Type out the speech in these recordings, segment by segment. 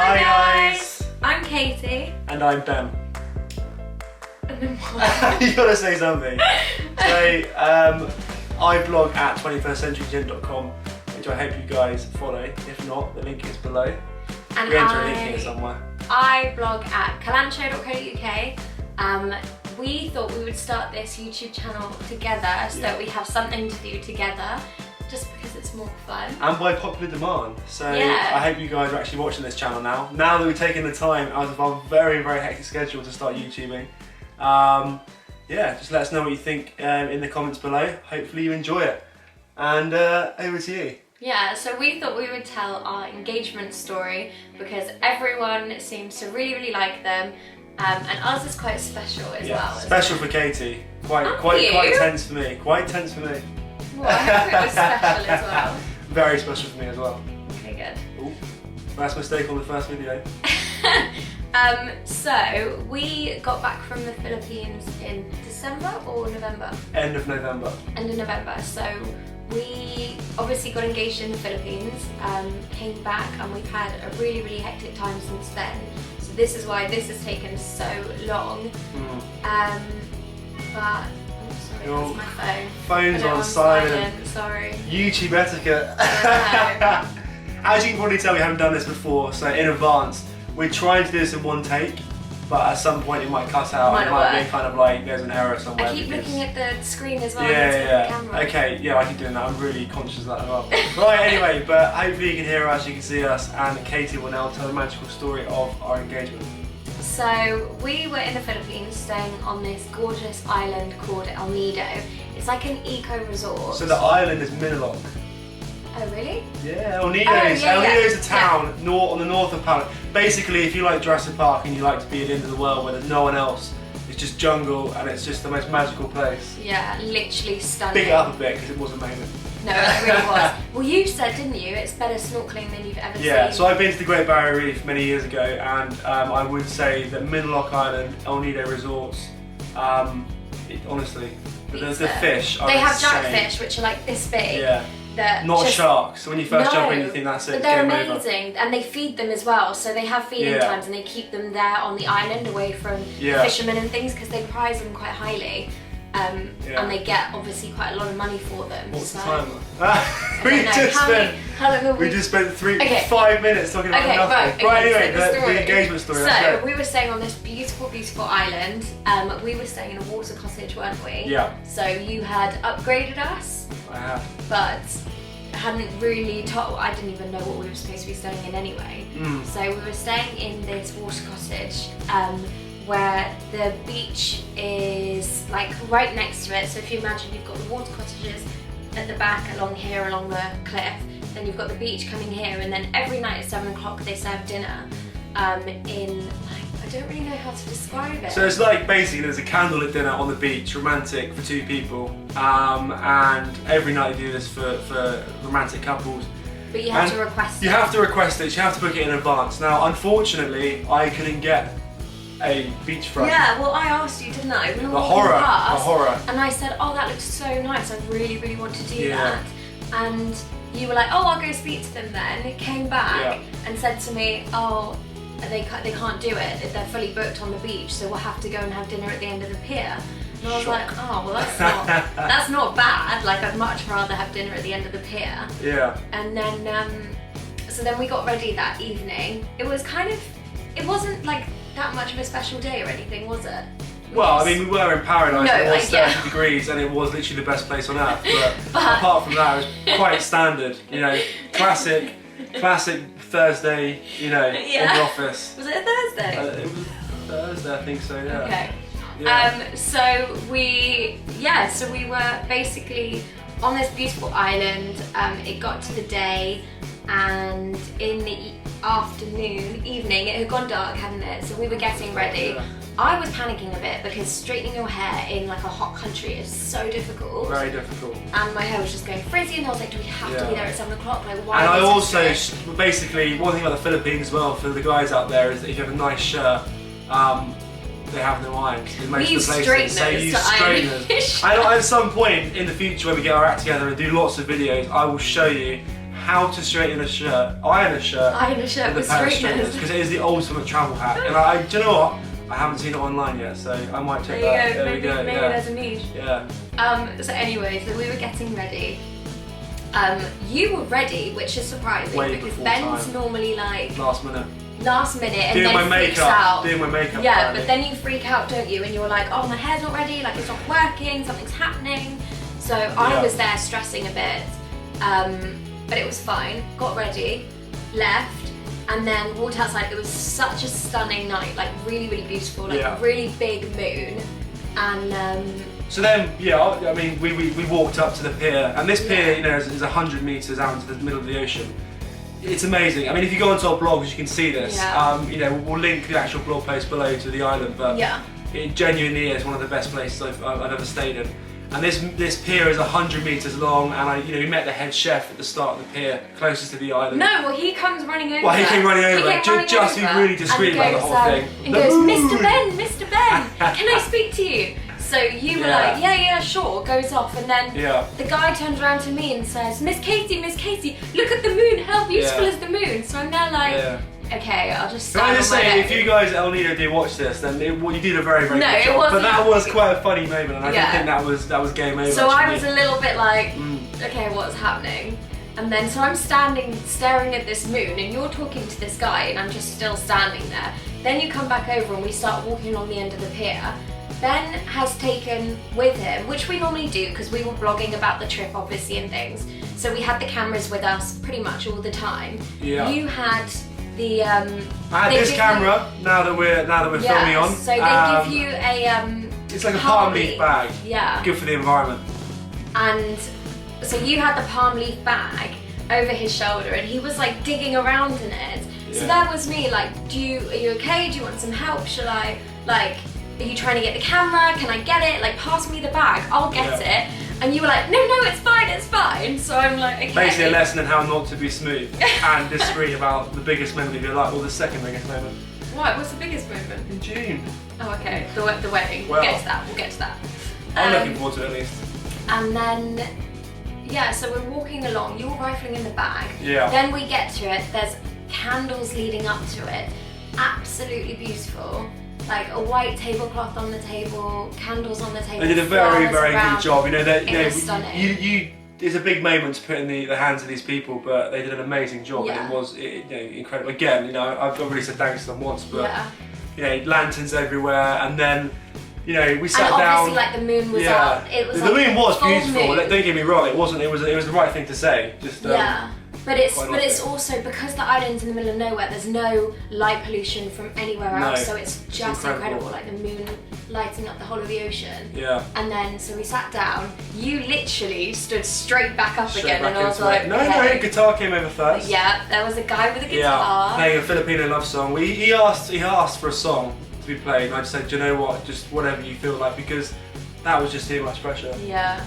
Hi guys! I'm Katie. And I'm Ben. And then what? You gotta say something. So, I blog at 21stcenturygym.com, which I hope you guys follow. If not, the link is below. And We enter a link here somewhere. I blog at calancho.co.uk. We thought we would start this YouTube channel together so that we have something to do together, just because it's more fun. And by popular demand. So Yeah. I hope you guys are actually watching this channel now. Now that we've taken the time out of our very, very hectic schedule to start YouTubing. Yeah, just let us know what you think in the comments below. Hopefully you enjoy it. And over to you. Yeah, so we thought we would tell our engagement story because everyone seems to really, really like them. And ours is quite special as well. Special for Katie. Quite tense for me. Quite tense for me. Well, I hope it was special as well. Very special for me as well. Okay, good. Ooh, first mistake on the first video. So we got back from the Philippines in December or November? End of November. End of November. So we obviously got engaged in the Philippines, came back, and we've had a really, really hectic time since then. So this is why this has taken so long. But oh, sorry, that's my phone. Phone's on silent. Sorry. YouTube etiquette. As you can probably tell, we haven't done this before, so in advance, we're trying to do this in one take, but at some point it might cut out. It might be kind of like there's an error somewhere. I keep looking at the screen as well. Yeah. The camera. Okay, yeah, I keep doing that. I'm really conscious of that as well. Right, anyway, but hopefully you can hear us, you can see us, and Katie will now tell the magical story of our engagement. So we were in the Philippines staying on this gorgeous island called El Nido. It's like an eco-resort. So the island is Minilog. Oh really? Yeah, El Nido is a town on the north of Palawan. Basically, if you like Jurassic Park and you like to be at the end of the world where there's no one else, it's just jungle and it's just the most magical place. Yeah, literally stunning. Big it up a bit because it was amazing. No, it really was. Well, you said, didn't you, it's better snorkeling than you've ever seen. Yeah, so I've been to the Great Barrier Reef many years ago, and I would say that Minilog Island, El Nido resorts, honestly, the fish are They have insane. jackfish, which are like this big. Yeah. Not sharks. So when you first jump in, you think that's it. But they're amazing, and they feed them as well. So they have feeding times, and they keep them there on the island, away from fishermen and things, because they prize them quite highly. And they get obviously quite a lot of money for them. What's so. the time? We just spent 5 minutes talking about nothing. Right, anyway, the engagement story. So we were staying on this beautiful, beautiful island. We were staying in a water cottage, weren't we? Yeah. So you had upgraded us. I have. But hadn't really told. I didn't even know what we were supposed to be staying in anyway. So we were staying in this water cottage. Where the beach is like right next to it. So if you imagine you've got the water cottages at the back along here along the cliff, then you've got the beach coming here, and then every night at 7 o'clock they serve dinner in like, I don't really know how to describe it. So it's like basically there's a candlelit dinner on the beach, romantic for 2 people, and every night they do this for romantic couples. But you have to request it. You have to request it, you have to book it in advance. Now unfortunately I couldn't get a beachfront. Yeah, well I asked you, didn't I? We were the horror. And I said, oh, that looks so nice, I really, really want to do that. And you were like, oh, I'll go speak to them then. It came back and said to me, oh, they can't do it, they're fully booked on the beach, so we'll have to go and have dinner at the end of the pier. And I was like, oh, well that's not bad, like I'd much rather have dinner at the end of the pier. Yeah. And then, so then we got ready that evening. It wasn't like that much of a special day or anything, was it? Well, I mean, we were in paradise, it was 30 degrees and it was literally the best place on earth, but apart from that, it was quite standard, you know, classic Thursday, you know, in the office. Was it a Thursday? It was Thursday, I think so, yeah. Okay. Yeah. So we were basically on this beautiful island. It got to the day, and in the evening, it had gone dark, hadn't it? So we were getting ready. Yeah. I was panicking a bit because straightening your hair in like a hot country is so difficult. Very difficult. And my hair was just going frizzy, and I was like, do we have to be there at 7 o'clock? Like, why? And I also, basically, one thing about the Philippines as well, for the guys out there, is that if you have a nice shirt, they have no irons. We use straighteners to iron. And at some point in the future when we get our act together and do lots of videos, I will show you how to straighten a shirt, iron a shirt with straighteners. Because it is the ultimate travel hack. And do you know what? I haven't seen it online yet, so I might check that. There we go. Maybe there's a niche. Yeah. So anyway, so we were getting ready. You were ready, which is surprising because Ben's normally like last minute and doing then my freaks makeup, out. doing my makeup. Yeah, apparently. but then you freak out, don't you? And you're like, oh, my hair's not ready, like it's not working, something's happening. So I was there stressing a bit, but it was fine. Got ready, left, and then walked outside. It was such a stunning night, like really, really beautiful, like a really big moon, and. So then, I mean, we walked up to the pier, and this pier, you know, is 100 meters out into the middle of the ocean. It's amazing. I mean, if you go onto our blogs, you can see this. You know, we'll link the actual blog post below to the island, but it genuinely is one of the best places I've ever stayed in. And this pier is 100 meters long, and we met the head chef at the start of the pier, closest to the island. No, well, he comes running over. Well, he came running over, just to be really discreet about the whole thing. And goes, Mr. Ben, can I speak to you? So you were like, yeah, sure, goes off, and then the guy turns around to me and says, Miss Katie, look at the moon, how beautiful is the moon? So I'm there like, okay, I'll just stand Can I just on my say, own. if you guys at El Nido do watch this, then you did a very, very good job. But that was quite a funny moment, and I don't think that was game over. So I was a little bit like, okay, what's happening? And then, so I'm standing, staring at this moon, and you're talking to this guy, and I'm just still standing there. Then you come back over, and we start walking along the end of the pier. Ben has taken with him, which we normally do because we were blogging about the trip obviously and things, so we had the cameras with us pretty much all the time. You had the I had this camera now that we're filming on. So they give you a it's like a palm leaf bag. Yeah. Good for the environment. And so you had the palm leaf bag over his shoulder, and he was like digging around in it. So that was me like, are you okay? Do you want some help? Should I are you trying to get the camera? Can I get it? Like, pass me the bag, I'll get it. And you were like, no, it's fine. So I'm like, okay. Basically a lesson in how not to be smooth and discreet about the biggest moment of your life, or the second biggest moment. What? What's the biggest moment? In June. Oh, okay. The wedding. Well, we'll get to that. I'm looking forward to it at least. And then, so we're walking along. You're rifling in the bag. Yeah. Then we get to it. There's candles leading up to it. Absolutely beautiful. Like a white tablecloth on the table, candles on the table. They did a very, very around. good job. It was stunning. It's a big moment to put in the hands of these people, but they did an amazing job, and it was incredible. Again, I've already said thanks to them once, but lanterns everywhere, and then we sat down. And obviously, like the moon was up. It was the moon was beautiful. Moon. Don't get me wrong. It wasn't. It was the right thing to say. Just But it's also because the island's in the middle of nowhere. There's no light pollution from anywhere else, so it's just incredible. Like the moon lighting up the whole of the ocean. Yeah. And then so we sat down. You literally stood straight back up again, and I was like, no, guitar came over first. Yeah, there was a guy with a guitar playing a Filipino love song. He asked for a song to be played, and I just said, do you know what? Just whatever you feel like, because that was just too much pressure. Yeah.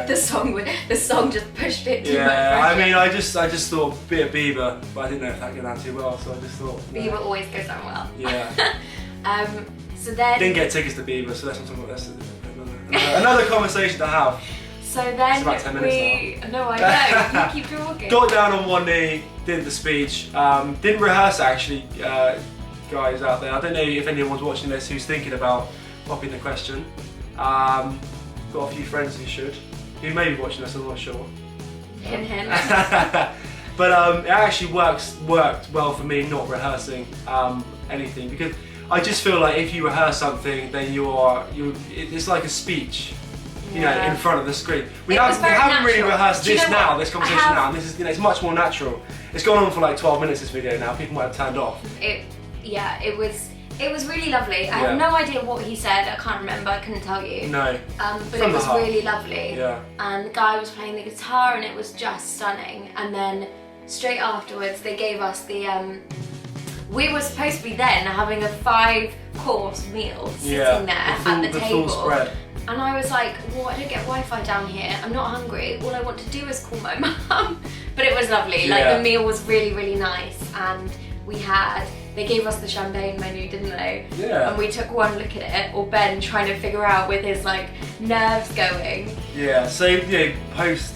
The song just pushed it too much pressure. I mean, I just thought a bit of Bieber, but I didn't know if that would go down too well, so I just thought. Bieber always goes down well. Yeah. So then. Didn't get tickets to Bieber, so let's not talk about this. Another conversation to have. So then it's about 10 minutes now. No, I know. You keep talking. Got down on one knee, did the speech. Didn't rehearse actually, guys out there. I don't know if anyone's watching this who's thinking about popping the question. Got a few friends who may be watching this, I'm not sure. Hint. But it actually worked well for me not rehearsing anything, because I just feel like if you rehearse something, then it's like a speech, in front of the screen. We haven't really rehearsed this conversation now, and this is it's much more natural. It's gone on for like 12 minutes, this video now. People might have turned off. It was really lovely. I have no idea what he said. I can't remember. I couldn't tell you. No. But it was really lovely. Yeah. And the guy was playing the guitar, and it was just stunning. And then straight afterwards, they gave us the. We were supposed to be then having a 5-course meal sitting there at the table. Full spread. And I was like, well, I don't get Wi-Fi down here. I'm not hungry. All I want to do is call my mum. But it was lovely. Yeah. Like the meal was really, really nice, and they gave us the champagne menu, didn't they? Yeah. And we took one look at it, or Ben trying to figure out with his like nerves going. Yeah. So post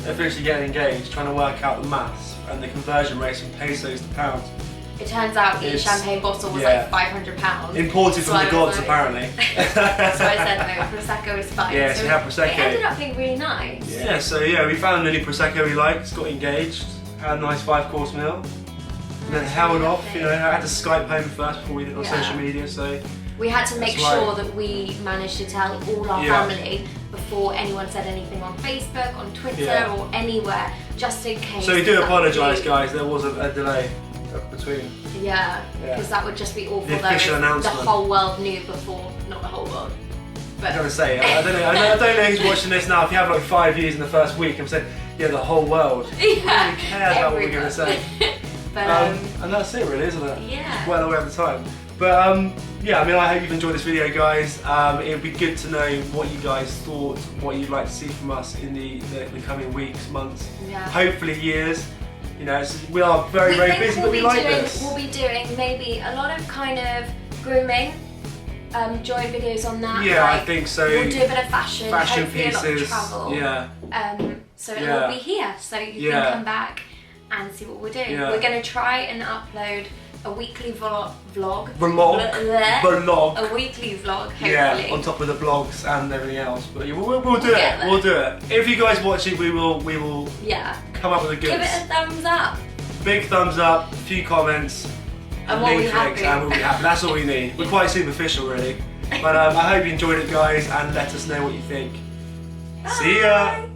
officially getting engaged, trying to work out the maths and the conversion rates from pesos to pounds. It turns out each champagne bottle was like £500. Imported from the gods, apparently. So I said no, Prosecco is fine. Yeah, so we had Prosecco. It ended up being really nice. Yeah, so yeah, we found a new Prosecco we liked, got engaged, had a nice 5-course meal, and then held off. You know, I had to Skype home first before we did it on social media, so. We had to make sure that we managed to tell all our family before anyone said anything on Facebook, on Twitter, or anywhere, just in case. So we do apologise, guys, there was a delay between. Yeah, because that would just be awful. The official announcement. The whole world knew before, not the whole world. But I'm gonna say, I don't know who's watching this now. If you have like 5 years in the first week, I'm saying, yeah, the whole world. Really cares about what we're gonna say. But, and that's it, really, isn't it? Yeah. Well away at the time. But yeah, I mean, I hope you've enjoyed this video, guys. It would be good to know what you guys thought, what you'd like to see from us in the coming weeks, months, hopefully years. You know, we are very busy, but we like this. We'll be doing maybe a lot of kind of grooming, joint videos on that. Yeah, like, I think so. We'll do a bit of fashion hopefully pieces. A lot of travel. Yeah. So it will be here, so you can come back and see what we're doing. Yeah. We're going to try and upload a weekly vlog. Vlog. A weekly vlog, hopefully. Yeah, on top of the blogs and everything else. But yeah, we'll do it. We'll do it. If you guys watch it, we will come up with a good. Give it a thumbs up. Big thumbs up, a few comments, and we'll be happy. And we'll be happy. That's all we need. We're quite superficial, really. But I hope you enjoyed it, guys, and let us know what you think. Bye. See ya.